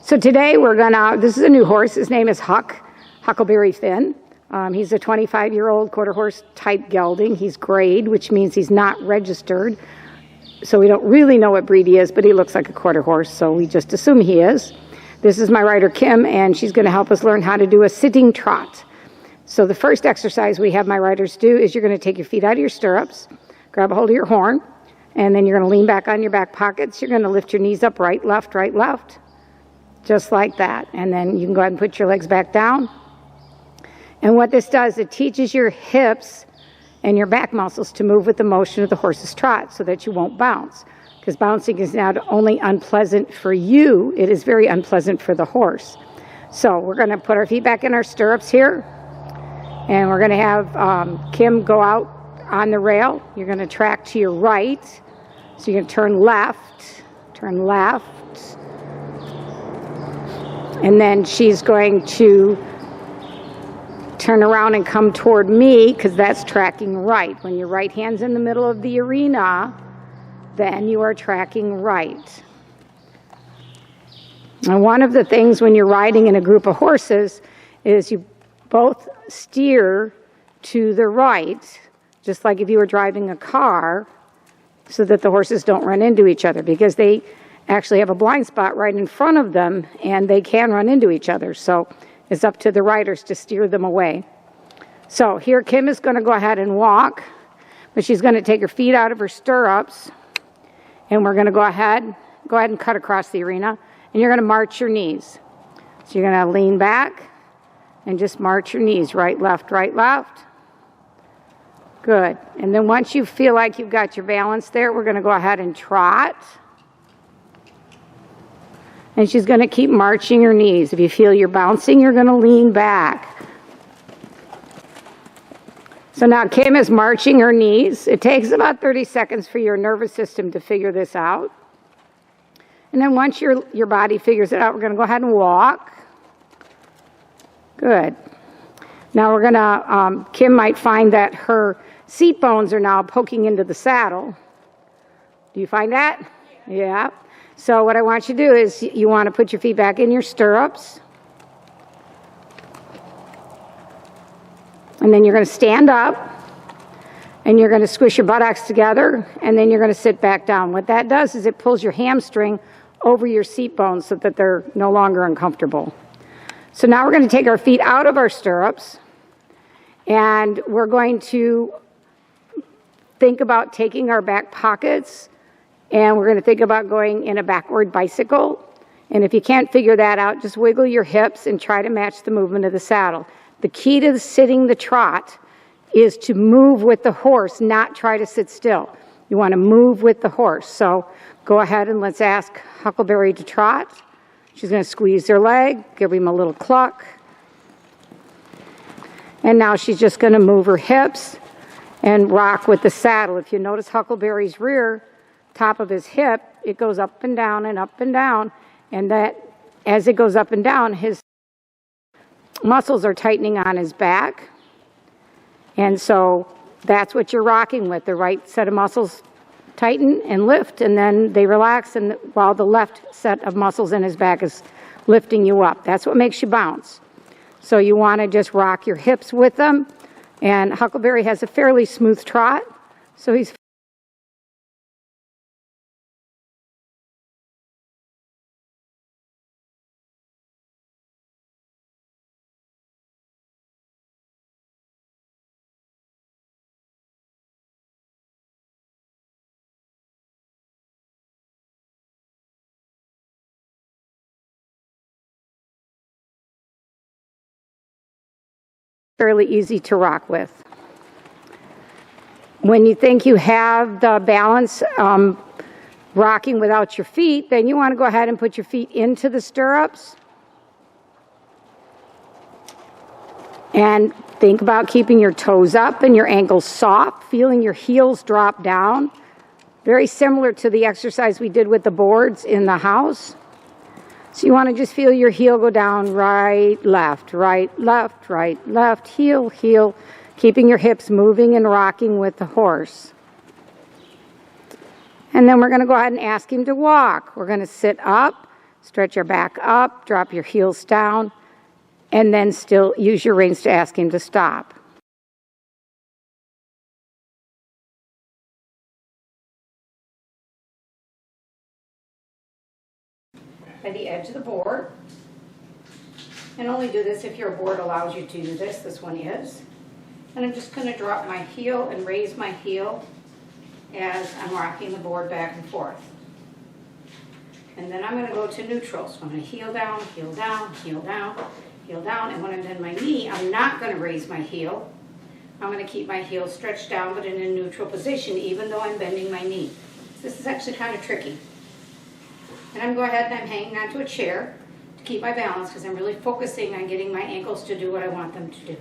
So today this is a new horse. His name is Huckleberry Finn. He's a 25-year-old quarter horse type gelding. He's grade, which means he's not registered. So we don't really know what breed he is, but he looks like a quarter horse, so we just assume he is. This is my rider, Kim, and she's going to help us learn how to do a sitting trot. So the first exercise we have my riders do is you're going to take your feet out of your stirrups, grab a hold of your horn, and then you're going to lean back on your back pockets. You're going to lift your knees up, right, left, just like that. And then you can go ahead and put your legs back down. And what this does, it teaches your hips and your back muscles to move with the motion of the horse's trot so that you won't bounce. Because bouncing is not only unpleasant for you, it is very unpleasant for the horse. So we're going to put our feet back in our stirrups here. And we're going to have Kim go out on the rail. You're going to track to your right. So you're going to turn left. And then she's going to turn around and come toward me, because that's tracking right. When your right hand's in the middle of the arena, then you are tracking right. And one of the things when you're riding in a group of horses is you both steer to the right, just like if you were driving a car, so that the horses don't run into each other, because they actually have a blind spot right in front of them and they can run into each other. So it's up to the riders to steer them away. So here Kim is going to go ahead and walk, but she's going to take her feet out of her stirrups, and we're going to go ahead and cut across the arena, and you're going to march your knees. So you're going to lean back and just march your knees, right, left. Good. And then once you feel like you've got your balance there, we're going to go ahead and trot. And she's going to keep marching her knees. If you feel you're bouncing, you're going to lean back. So now Kim is marching her knees. It takes about 30 seconds for your nervous system to figure this out. And then once your body figures it out, we're going to go ahead and walk. Good. Now we're going to, Kim might find that her seat bones are now poking into the saddle. Do you find that? Yeah. So what I want you to do is you want to put your feet back in your stirrups. And then you're going to stand up. And you're going to squish your buttocks together. And then you're going to sit back down. What that does is it pulls your hamstring over your seat bones so that they're no longer uncomfortable. So now we're going to take our feet out of our stirrups. And we're going to think about taking our back pockets, and we're going to think about going in a backward bicycle. And if you can't figure that out, just wiggle your hips and try to match the movement of the saddle. The key to sitting the trot is to move with the horse, not try to sit still. You want to move with the horse. So go ahead and let's ask Huckleberry to trot. She's going to squeeze her leg, give him a little cluck. And now she's just going to move her hips and rock with the saddle. If you notice Huckleberry's rear, top of his hip, it goes up and down and up and down. And that, as it goes up and down, his muscles are tightening on his back. And so that's what you're rocking with. The right set of muscles tighten and lift, and then they relax, and while the left set of muscles in his back is lifting you up. That's what makes you bounce. So you want to just rock your hips with them. And Huckleberry has a fairly smooth trot, so he's fairly easy to rock with. When you think you have the balance rocking without your feet, then you want to go ahead and put your feet into the stirrups. And think about keeping your toes up and your ankles soft, feeling your heels drop down. Very similar to the exercise we did with the boards in the house. So you want to just feel your heel go down, right, left, heel, heel, keeping your hips moving and rocking with the horse. And then we're going to go ahead and ask him to walk. We're going to sit up, Stretch your back up, drop your heels down, and then still use your reins to ask him to stop. By the edge of the board. And only do this if your board allows you to do this. This one is. And I'm just going to drop my heel and raise my heel as I'm rocking the board back and forth. And then I'm going to go to neutral. So I'm going to heel down, heel down, heel down, heel down. And when I'm in my knee, I'm not going to raise my heel. I'm going to keep my heel stretched down but in a neutral position even though I'm bending my knee. This is actually kind of tricky. And I'm going to go ahead and I'm hanging onto a chair to keep my balance because I'm really focusing on getting my ankles to do what I want them to do.